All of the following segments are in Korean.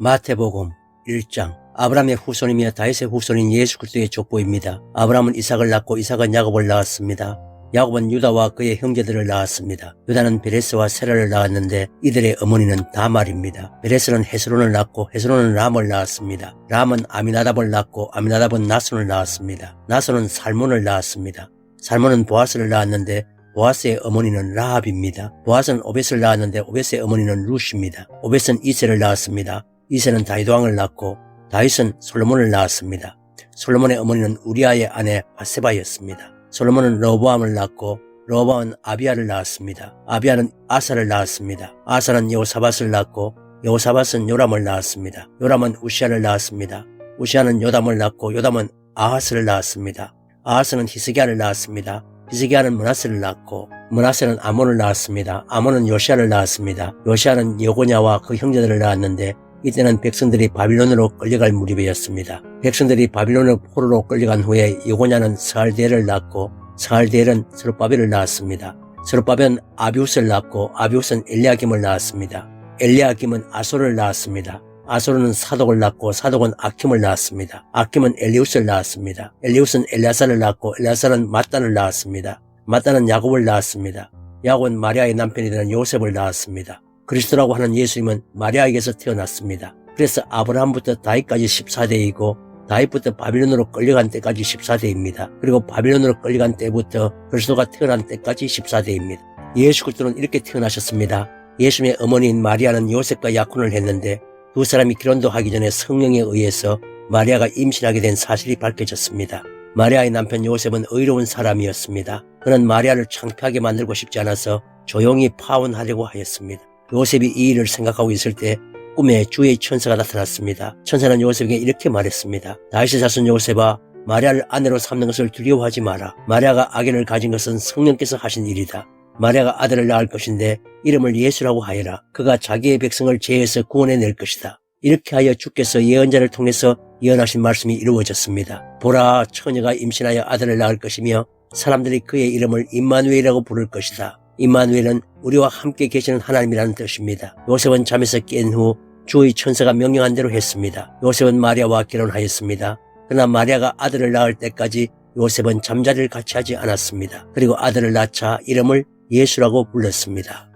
마태복음 1장. 아브라함의 후손이며 다윗의 후손인 예수 그리스도의 족보입니다. 아브라함은 이삭을 낳고 이삭은 야곱을 낳았습니다. 야곱은 유다와 그의 형제들을 낳았습니다. 유다는 베레스와 세라를 낳았는데 이들의 어머니는 다말입니다. 베레스는 헤스론을 낳고 헤스론은 람을 낳았습니다. 람은 아미나답을 낳고 아미나답은 나손을 낳았습니다. 나손은 살몬을 낳았습니다. 살몬은 보아스를 낳았는데 보아스의 어머니는 라합입니다. 보아스는 오벳을 낳았는데 오벳의 어머니는 룻입니다. 오벳은 이세를 낳았습니다. 이세는 다윗 왕을 낳고 다윗은 솔로몬을 낳았습니다. 솔로몬의 어머니는 우리아의 아내 바세바였습니다. 솔로몬은 르호보암을 낳고 르호보암은 아비야를 낳았습니다. 아비야는 아사를 낳았습니다. 아사는 여호사밧을 낳고 여호사밧은 요람을 낳았습니다. 요람은 우시아를 낳았습니다. 우시아는 요담을 낳고 요담은 아하스를 낳았습니다. 아하스는 히스기야를 낳았습니다. 히스기야는 므낫세를 낳고 므낫세는 아몬을 낳았습니다. 아몬은 요시아를 낳았습니다. 요시아는 여고냐와 그 형제들을 낳았는데 이때는 백성들이 바빌론으로 끌려갈 무렵이었습니다. 백성들이 바빌론으로 포로로 끌려간 후에 여고냐는 스알디엘을 낳고 스알디엘은 스룹바벨을 낳았습니다. 스룹바벨은 아비웃을 낳고 아비웃은 엘리야김을 낳았습니다. 엘리야김은 아소를 낳았습니다. 아소르는 사독을 낳고 사독은 아킴을 낳았습니다. 아킴은 엘리웃을 낳았습니다. 엘리웃은 엘야사를 낳고 엘야사는 mat단을 낳았습니다. mat단은 야곱을 낳았습니다. 야곱은 마리아의 남편이 되는 요셉을 낳았습니다. 그리스도라고 하는 예수님은 마리아에게서 태어났습니다. 그래서 아브라함부터 다윗까지 14대이고 다윗부터 바빌론으로 끌려간 때까지 14대입니다. 그리고 바빌론으로 끌려간 때부터 그리스도가 태어난 때까지 14대입니다. 예수 그리스도는 이렇게 태어나셨습니다. 예수님의 어머니인 마리아는 요셉과 약혼을 했는데 두 사람이 결혼도 하기 전에 성령에 의해서 마리아가 임신하게 된 사실이 밝혀졌습니다. 마리아의 남편 요셉은 의로운 사람이었습니다. 그는 마리아를 창피하게 만들고 싶지 않아서 조용히 파혼하려고 하였습니다. 요셉이 이 일을 생각하고 있을 때 꿈에 주의 천사가 나타났습니다. 천사는 요셉에게 이렇게 말했습니다. 다윗의 자손 요셉아, 마리아를 아내로 삼는 것을 두려워하지 마라. 마리아가 아기를 가진 것은 성령께서 하신 일이다. 마리아가 아들을 낳을 것인데 이름을 예수라고 하여라. 그가 자기의 백성을 죄에서 구원해낼 것이다. 이렇게 하여 주께서 예언자를 통해서 예언하신 말씀이 이루어졌습니다. 보라, 처녀가 임신하여 아들을 낳을 것이며 사람들이 그의 이름을 임마누엘이라고 부를 것이다. 임마누엘은 우리와 함께 계시는 하나님이라는 뜻입니다. 요셉은 잠에서 깬 후 주의 천사가 명령한 대로 했습니다. 요셉은 마리아와 결혼하였습니다. 그러나 마리아가 아들을 낳을 때까지 요셉은 잠자리를 같이 하지 않았습니다. 그리고 아들을 낳자 이름을 예수라고 불렀습니다.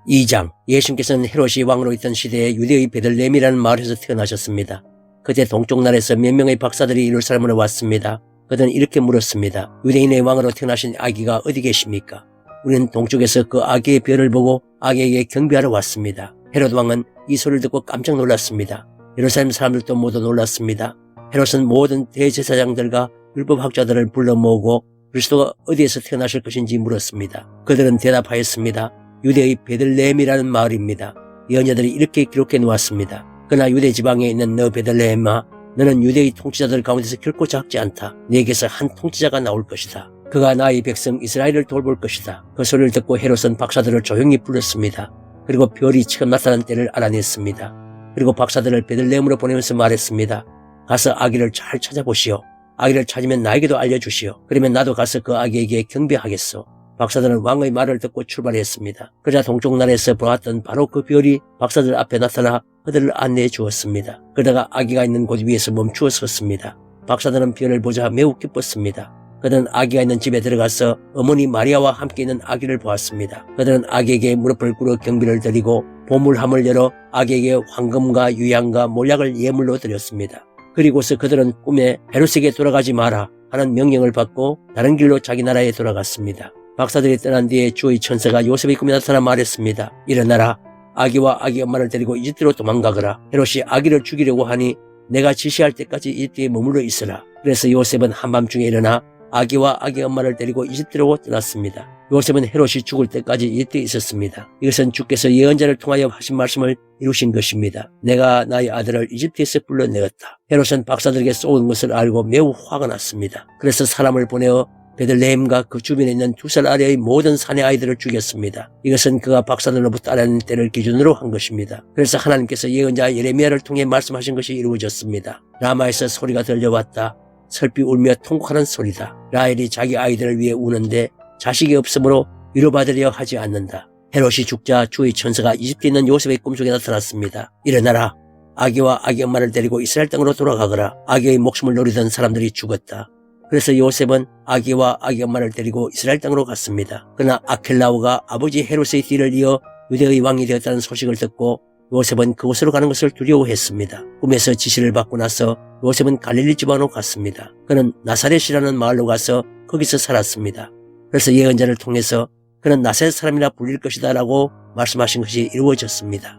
2장. 예수님께서는 헤롯이 왕으로 있던 시대에 유대의 베들레헴이라는 마을에서 태어나셨습니다. 그때 동쪽 나라에서 몇 명의 박사들이 예루살렘으로 왔습니다. 그들은 이렇게 물었습니다. 유대인의 왕으로 태어나신 아기가 어디 계십니까? 우리는 동쪽에서 그 아기의 별을 보고 아기에게 경배하러 왔습니다. 헤롯 왕은 이 소리를 듣고 깜짝 놀랐습니다. 예루살렘 사람들도 모두 놀랐습니다. 헤롯은 모든 대제사장들과 율법학자들을 불러 모으고 그리스도가 어디에서 태어나실 것인지 물었습니다. 그들은 대답하였습니다. 유대의 베들레헴이라는 마을입니다. 예언자들이 이렇게 기록해 놓았습니다. 그러나 유대 지방에 있는 너 베들레헴아, 너는 유대의 통치자들 가운데서 결코 작지 않다. 네게서 한 통치자가 나올 것이다. 그가 나의 백성 이스라엘을 돌볼 것이다. 그 소리를 듣고 헤롯은 박사들을 조용히 불렀습니다. 그리고 별이 처음 나타난 때를 알아냈습니다. 그리고 박사들을 베들레헴으로 보내면서 말했습니다. 가서 아기를 잘 찾아보시오. 아기를 찾으면 나에게도 알려주시오. 그러면 나도 가서 그 아기에게 경배하겠소. 박사들은 왕의 말을 듣고 출발했습니다. 그러자 동쪽 나라에서 보았던 바로 그 별이 박사들 앞에 나타나 그들을 안내해 주었습니다. 그러다가 아기가 있는 곳 위에서 멈추어 섰습니다. 박사들은 별을 보자 매우 기뻤습니다. 그들은 아기가 있는 집에 들어가서 어머니 마리아와 함께 있는 아기를 보았습니다. 그들은 아기에게 무릎을 꿇어 경배를 드리고 보물함을 열어 아기에게 황금과 유향과 몰약을 예물로 드렸습니다. 그리고서 그들은 꿈에 헤롯에게 돌아가지 마라 하는 명령을 받고 다른 길로 자기 나라에 돌아갔습니다. 박사들이 떠난 뒤에 주의 천사가 요셉의 꿈에 나타나 말했습니다. 일어나라. 아기와 아기 엄마를 데리고 이집트로 도망가거라. 헤롯이 아기를 죽이려고 하니 내가 지시할 때까지 이집트에 머물러 있으라. 그래서 요셉은 한밤중에 일어나 아기와 아기 엄마를 데리고 이집트로 떠났습니다. 요셉은 헤롯이 죽을 때까지 이집트에 있었습니다. 이것은 주께서 예언자를 통하여 하신 말씀을 이루신 것입니다. 내가 나의 아들을 이집트에서 불러내었다. 헤롯은 박사들에게 쏘은 것을 알고 매우 화가 났습니다. 그래서 사람을 보내어 베들레헴과 그 주변에 있는 2살 아래의 모든 사내 아이들을 죽였습니다. 이것은 그가 박사들로부터 알아낸 때를 기준으로 한 것입니다. 그래서 하나님께서 예언자 예레미야를 통해 말씀하신 것이 이루어졌습니다. 라마에서 소리가 들려왔다. 슬피 울며 통곡하는 소리다. 라헬이 자기 아이들을 위해 우는데 자식이 없으므로 위로받으려 하지 않는다. 헤롯이 죽자 주의 천사가 이집트에 있는 요셉의 꿈속에 나타났습니다. 일어나라. 아기와 아기 엄마를 데리고 이스라엘 땅으로 돌아가거라. 아기의 목숨을 노리던 사람들이 죽었다. 그래서 요셉은 아기와 아기 엄마를 데리고 이스라엘 땅으로 갔습니다. 그러나 아켈라오가 아버지 헤롯의 뒤를 이어 유대의 왕이 되었다는 소식을 듣고 요셉은 그곳으로 가는 것을 두려워했습니다. 꿈에서 지시를 받고 나서 요셉은 갈릴리 지방으로 갔습니다. 그는 나사렛이라는 마을로 가서 거기서 살았습니다. 그래서 예언자를 통해서 그는 나사렛 사람이라 불릴 것이다 라고 말씀하신 것이 이루어졌습니다.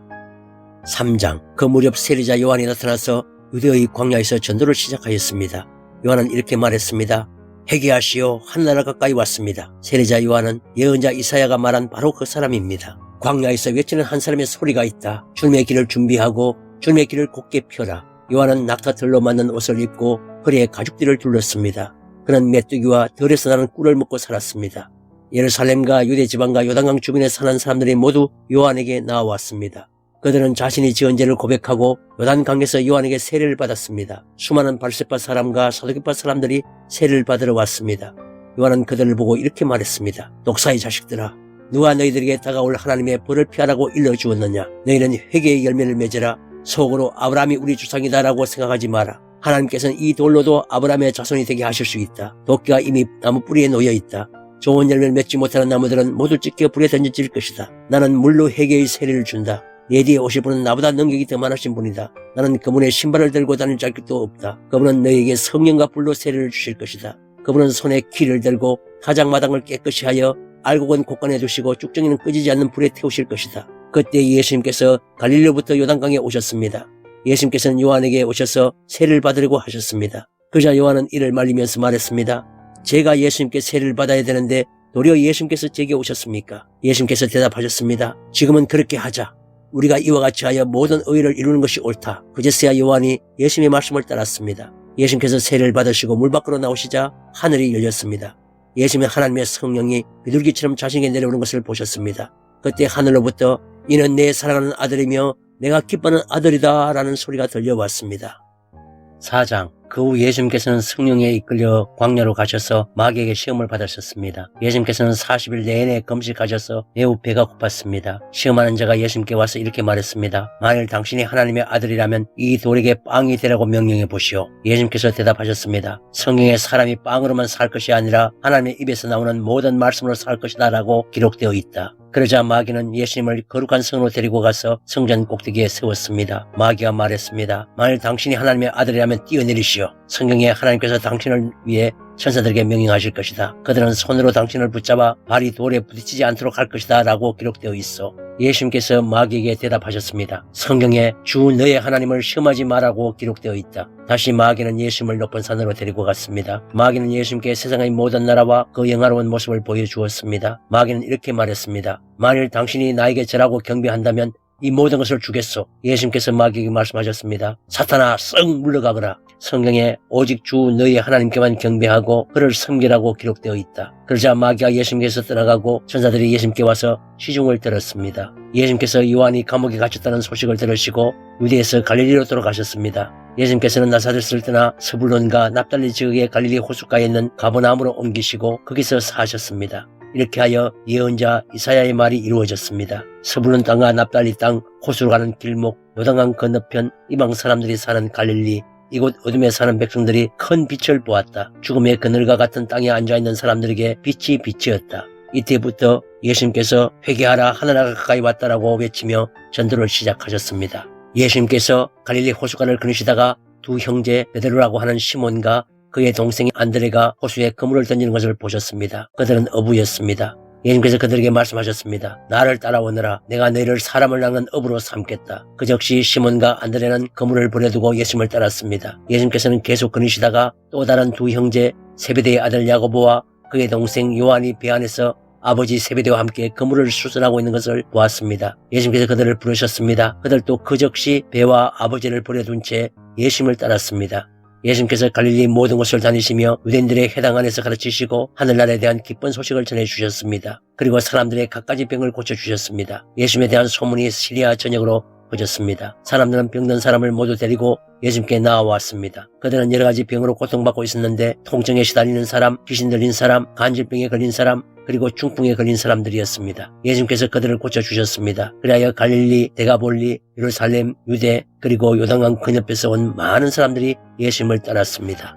3장. 그 무렵 세리자 요한이 나타나서 유대의 광야에서 전도를 시작하였습니다. 요한은 이렇게 말했습니다. 회개하시오, 하늘나라 가까이 왔습니다. 세리자 요한은 예언자 이사야가 말한 바로 그 사람입니다. 광야에서 외치는 한 사람의 소리가 있다. 주님의 길을 준비하고 주님의 길을 곧게 펴라. 요한은 낙타털로 만든 옷을 입고 허리에 가죽띠를 둘렀습니다. 그는 메뚜기와 들에서 나는 꿀을 먹고 살았습니다. 예루살렘과 유대 지방과 요단강 주변에 사는 사람들이 모두 요한에게 나와왔습니다. 그들은 자신이 지은 죄를 고백하고 요단강에서 요한에게 세례를 받았습니다. 수많은 발세파 사람과 사두개파 사람들이 세례를 받으러 왔습니다. 요한은 그들을 보고 이렇게 말했습니다. 독사의 자식들아, 누가 너희들에게 다가올 하나님의 벌을 피하라고 일러주었느냐? 너희는 회개의 열매를 맺으라. 속으로 아브라함이 우리 주상이다라고 생각하지 마라. 하나님께서는 이 돌로도 아브라함의 자손이 되게 하실 수 있다. 도끼가 이미 나무 뿌리에 놓여 있다. 좋은 열매를 맺지 못하는 나무들은 모두 찢겨 불에 던져질 것이다. 나는 물로 회개의 세례를 준다. 내 뒤에 오실 분은 나보다 능력이 더 많으신 분이다. 나는 그분의 신발을 들고 다닐 자격도 없다. 그분은 너희에게 성령과 불로 세례를 주실 것이다. 그분은 손에 키를 들고 타작마당을 깨끗이 하여 알곡은 곳간에 두시고 쭉정이는 끄지지 않는 불에 태우실 것이다. 그때 예수님께서 갈릴리로부터 요단강에 오셨습니다. 예수님께서는 요한에게 오셔서 세례를 받으려고 하셨습니다. 그러자 요한은 이를 말리면서 말했습니다. 제가 예수님께 세례를 받아야 되는데 도리어 예수님께서 제게 오셨습니까? 예수님께서 대답하셨습니다. 지금은 그렇게 하자. 우리가 이와 같이 하여 모든 의를 이루는 것이 옳다. 그제서야 요한이 예수님의 말씀을 따랐습니다. 예수님께서 세례를 받으시고 물 밖으로 나오시자 하늘이 열렸습니다. 예수님의 하나님의 성령이 비둘기처럼 자신에게 내려오는 것을 보셨습니다. 그때 하늘로부터 이는 내 사랑하는 아들이며 내가 기뻐하는 아들이다 라는 소리가 들려왔습니다. 4장. 그 후 예수님께서는 성령에 이끌려 광야로 가셔서 마귀에게 시험을 받으셨습니다. 예수님께서는 40일 내내 금식하셔서 매우 배가 고팠습니다. 시험하는 자가 예수님께 와서 이렇게 말했습니다. 만일 당신이 하나님의 아들이라면 이 돌에게 빵이 되라고 명령해 보시오. 예수님께서 대답하셨습니다. 성경에 사람이 빵으로만 살 것이 아니라 하나님의 입에서 나오는 모든 말씀으로 살 것이다 라고 기록되어 있다. 그러자 마귀는 예수님을 거룩한 성으로 데리고 가서 성전 꼭대기에 세웠습니다. 마귀가 말했습니다. 만일 당신이 하나님의 아들이라면 뛰어내리시오. 성경에 하나님께서 당신을 위해 천사들에게 명령하실 것이다. 그들은 손으로 당신을 붙잡아 발이 돌에 부딪히지 않도록 할 것이다 라고 기록되어 있어. 예수님께서 마귀에게 대답하셨습니다. 성경에 주 너의 하나님을 시험하지 마라고 기록되어 있다. 다시 마귀는 예수님을 높은 산으로 데리고 갔습니다. 마귀는 예수님께 세상의 모든 나라와 그 영화로운 모습을 보여주었습니다. 마귀는 이렇게 말했습니다. 만일 당신이 나에게 절하고 경배한다면 이 모든 것을 주겠소. 예수님께서 마귀에게 말씀하셨습니다. 사탄아, 썩 물러가거라. 성경에 오직 주 너희 하나님께만 경배하고 그를 섬기라고 기록되어 있다. 그러자 마귀가 예수님께서 떠나가고 천사들이 예수님께 와서 시중을 들었습니다. 예수님께서 요한이 감옥에 갇혔다는 소식을 들으시고 유대에서 갈릴리로 돌아가셨습니다. 예수님께서는 나사렛을 떠나 스불론과 납달리 지역의 갈릴리 호숫가에 있는 가버나움으로 옮기시고 거기서 사셨습니다. 이렇게 하여 예언자 이사야의 말이 이루어졌습니다. 스불론 땅과 납달리 땅, 호수로 가는 길목, 요단강 건너편, 이방 사람들이 사는 갈릴리, 이곳 어둠에 사는 백성들이 큰 빛을 보았다. 죽음의 그늘과 같은 땅에 앉아있는 사람들에게 빛이 빛이었다. 이때부터 예수님께서 회개하라, 하늘나라가 가까이 왔다라고 외치며 전도를 시작하셨습니다. 예수님께서 갈릴리 호수가를 거니시다가 두 형제 베드로라고 하는 시몬과 그의 동생 안드레가 호수에 그물을 던지는 것을 보셨습니다. 그들은 어부였습니다. 예수님께서 그들에게 말씀하셨습니다. 나를 따라오너라. 내가 너희를 사람을 낚는 어부로 삼겠다. 그 즉시 시몬과 안드레는 그물을 버려두고 예수님을 따랐습니다. 예수님께서는 계속 거니시다가 또 다른 두 형제 세베대의 아들 야고보와 그의 동생 요한이 배 안에서 아버지 세베대와 함께 그물을 수선하고 있는 것을 보았습니다. 예수님께서 그들을 부르셨습니다. 그들도 그 즉시 배와 아버지를 버려둔 채 예수님을 따랐습니다. 예수님께서 갈릴리 모든 곳을 다니시며 유대인들의 회당 안에서 가르치시고 하늘나라에 대한 기쁜 소식을 전해주셨습니다. 그리고 사람들의 갖가지 병을 고쳐주셨습니다. 예수님에 대한 소문이 시리아 전역으로 퍼졌습니다. 사람들은 병든 사람을 모두 데리고 예수님께 나아왔습니다. 그들은 여러 가지 병으로 고통받고 있었는데 통증에 시달리는 사람, 귀신 들린 사람, 간질병에 걸린 사람, 그리고 중풍에 걸린 사람들이었습니다. 예수님께서 그들을 고쳐주셨습니다. 그리하여 갈릴리, 데가볼리, 예루살렘, 유대, 그리고 요단강 근옆에서 온 많은 사람들이 예수님을 따랐습니다.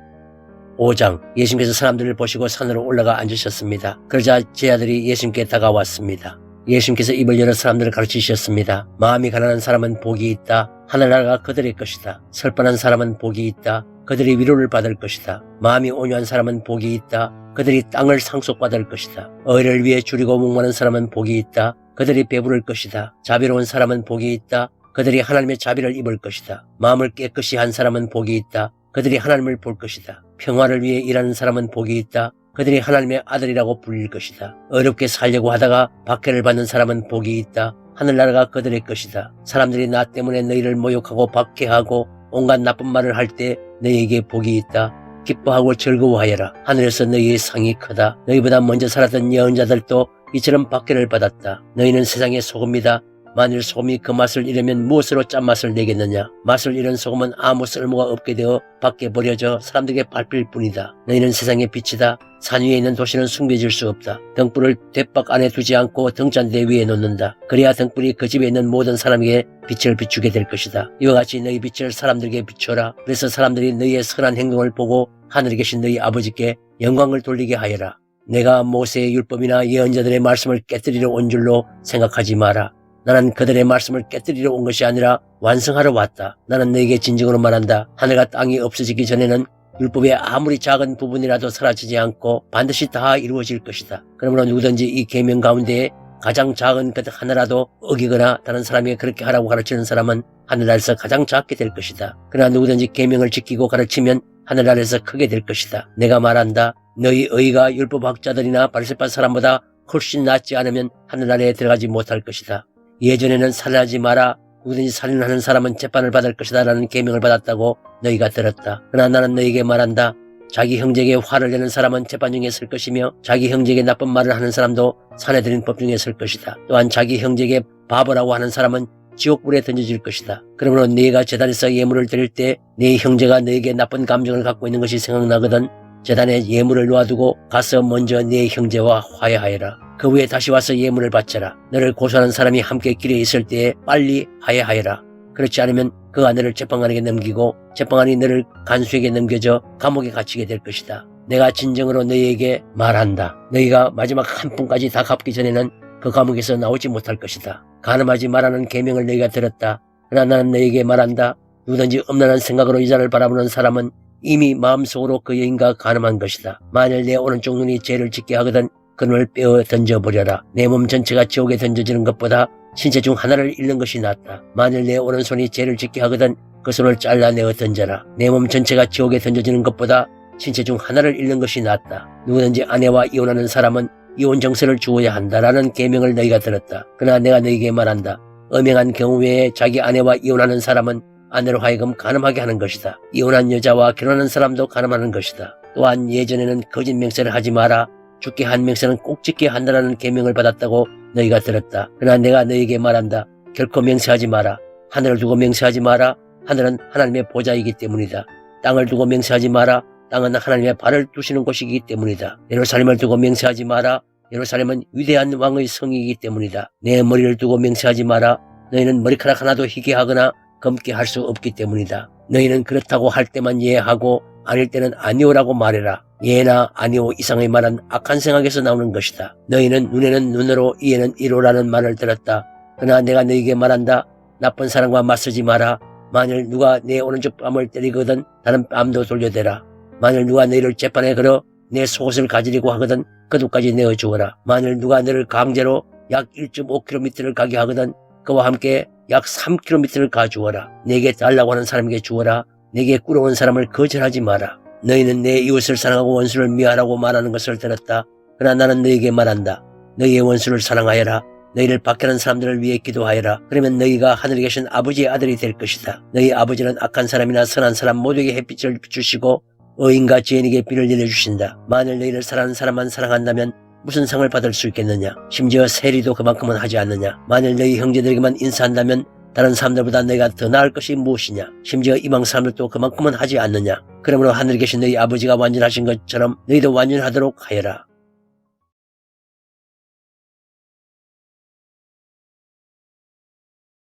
5장, 예수님께서 사람들을 보시고 산으로 올라가 앉으셨습니다. 그러자 제자들이 예수님께 다가왔습니다. 예수님께서 입을 열어 사람들을 가르치셨습니다. 마음이 가난한 사람은 복이 있다. 하늘나라가 그들의 것이다. 설반한 사람은 복이 있다. 그들이 위로를 받을 것이다. 마음이 온유한 사람은 복이 있다. 그들이 땅을 상속받을 것이다. 의를 위해 줄이고 목마른 사람은 복이 있다. 그들이 배부를 것이다. 자비로운 사람은 복이 있다. 그들이 하나님의 자비를 입을 것이다. 마음을 깨끗이 한 사람은 복이 있다. 그들이 하나님을 볼 것이다. 평화를 위해 일하는 사람은 복이 있다. 그들이 하나님의 아들이라고 불릴 것이다. 어렵게 살려고 하다가 박해를 받는 사람은 복이 있다. 하늘나라가 그들의 것이다. 사람들이 나 때문에 너희를 모욕하고 박해하고 온갖 나쁜 말을 할 때 너희에게 복이 있다. 기뻐하고 즐거워하여라. 하늘에서 너희의 상이 크다. 너희보다 먼저 살았던 예언자들도 이처럼 박해를 받았다. 너희는 세상의 소금이다. 만일 소금이 그 맛을 잃으면 무엇으로 짠맛을 내겠느냐. 맛을 잃은 소금은 아무 쓸모가 없게 되어 밖에 버려져 사람들에게 밟힐 뿐이다. 너희는 세상의 빛이다. 산 위에 있는 도시는 숨겨질 수 없다. 등불을 돛박 안에 두지 않고 등잔대 위에 놓는다. 그래야 등불이 그 집에 있는 모든 사람에게 빛을 비추게 될 것이다. 이와 같이 너희 빛을 사람들에게 비춰라. 그래서 사람들이 너희의 선한 행동을 보고 하늘에 계신 너희 아버지께 영광을 돌리게 하여라. 내가 모세의 율법이나 예언자들의 말씀을 깨뜨리러 온 줄로 생각하지 마라. 나는 그들의 말씀을 깨뜨리러 온 것이 아니라 완성하러 왔다. 나는 너에게 진정으로 말한다. 하늘과 땅이 없어지기 전에는 율법의 아무리 작은 부분이라도 사라지지 않고 반드시 다 이루어질 것이다. 그러므로 누구든지 이 계명 가운데에 가장 작은 것 하나라도 어기거나 다른 사람에게 그렇게 하라고 가르치는 사람은 하늘나라에서 가장 작게 될 것이다. 그러나 누구든지 계명을 지키고 가르치면 하늘나라에서 크게 될 것이다. 내가 말한다. 너희 의가 율법학자들이나 바리새파 사람보다 훨씬 낫지 않으면 하늘나라에 들어가지 못할 것이다. 예전에는 살인하지 마라. 누구든지 살인하는 사람은 재판을 받을 것이다 라는 계명을 받았다고 너희가 들었다. 그러나 나는 너희에게 말한다. 자기 형제에게 화를 내는 사람은 재판 중에 설 것이며 자기 형제에게 나쁜 말을 하는 사람도 산에 들인 법 중에 설 것이다. 또한 자기 형제에게 바보라고 하는 사람은 지옥불에 던져질 것이다. 그러므로 네가 제단에서 예물을 드릴 때 네 형제가 너에게 나쁜 감정을 갖고 있는 것이 생각나거든 제단에 예물을 놓아두고 가서 먼저 네 형제와 화해하여라. 그 후에 다시 와서 예물을 바쳐라. 너를 고소하는 사람이 함께 길에 있을 때에 빨리 화해하여라. 그렇지 않으면 그가 너를 재판관에게 넘기고 재판관이 너를 간수에게 넘겨져 감옥에 갇히게 될 것이다. 내가 진정으로 너희에게 말한다. 너희가 마지막 한 푼까지 다 갚기 전에는 그 감옥에서 나오지 못할 것이다. 간음하지 말라는 계명을 너희가 들었다. 그러나 나는 너희에게 말한다. 누구든지 음란한 생각으로 여자를 바라보는 사람은 이미 마음속으로 그 여인과 간음한 것이다. 만일 내 오른쪽 눈이 죄를 짓게 하거든 그 눈을 빼어 던져버려라. 내 몸 전체가 지옥에 던져지는 것보다 신체 중 하나를 잃는 것이 낫다. 만일 내 오른손이 죄를 짓게 하거든 그 손을 잘라내어 던져라. 내 몸 전체가 지옥에 던져지는 것보다 신체 중 하나를 잃는 것이 낫다. 누구든지 아내와 이혼하는 사람은 이혼 정서를 주어야 한다라는 계명을 너희가 들었다. 그러나 내가 너희에게 말한다. 엄행한 경우에 자기 아내와 이혼하는 사람은 아내로 하여금 간음하게 하는 것이다. 이혼한 여자와 결혼한 사람도 간음하는 것이다. 또한 예전에는 거짓 맹세를 하지 마라. 죽게 한 맹세는 꼭 지켜야 한다라는 계명을 받았다고 너희가 들었다. 그러나 내가 너희에게 말한다. 결코 맹세하지 마라. 하늘을 두고 맹세하지 마라. 하늘은 하나님의 보좌이기 때문이다. 땅을 두고 맹세하지 마라. 땅은 하나님의 발을 두시는 곳이기 때문이다. 예루살렘을 두고 맹세하지 마라. 예루살렘은 위대한 왕의 성이기 때문이다. 내 머리를 두고 맹세하지 마라. 너희는 머리카락 하나도 희게 하거나 검게 할 수 없기 때문이다. 너희는 그렇다고 할 때만 예하고 아닐 때는 아니오라고 말해라. 예나 아니오 이상의 말은 악한 생각에서 나오는 것이다. 너희는 눈에는 눈으로 이에는 이로라는 말을 들었다. 그러나 내가 너희에게 말한다. 나쁜 사람과 맞서지 마라. 만일 누가 내 오른쪽 뺨을 때리거든 다른 뺨도 돌려대라. 만일 누가 너희를 재판에 걸어 내 속옷을 가지려고 하거든 그 돈까지 내어주어라. 만일 누가 너를 강제로 약 1.5km를 가게 하거든 그와 함께 약 3km를 가주어라. 내게 달라고 하는 사람에게 주어라. 내게 꾸러온 사람을 거절하지 마라. 너희는 내 이웃을 사랑하고 원수를 미워하라고 말하는 것을 들었다. 그러나 나는 너희에게 말한다. 너희의 원수를 사랑하여라. 너희를 박해하는 사람들을 위해 기도하여라. 그러면 너희가 하늘에 계신 아버지의 아들이 될 것이다. 너희 아버지는 악한 사람이나 선한 사람 모두에게 햇빛을 비추시고 의인과 죄인에게 비를 내려주신다. 만일 너희를 사랑하는 사람만 사랑한다면 무슨 상을 받을 수 있겠느냐. 심지어 세리도 그만큼은 하지 않느냐. 만일 너희 형제들에게만 인사한다면 다른 사람들보다 내가 더 나을 것이 무엇이냐? 심지어 이방 사람들도 그만큼은 하지 않느냐? 그러므로 하늘에 계신 너희 아버지가 완전하신 것처럼 너희도 완전하도록 하여라.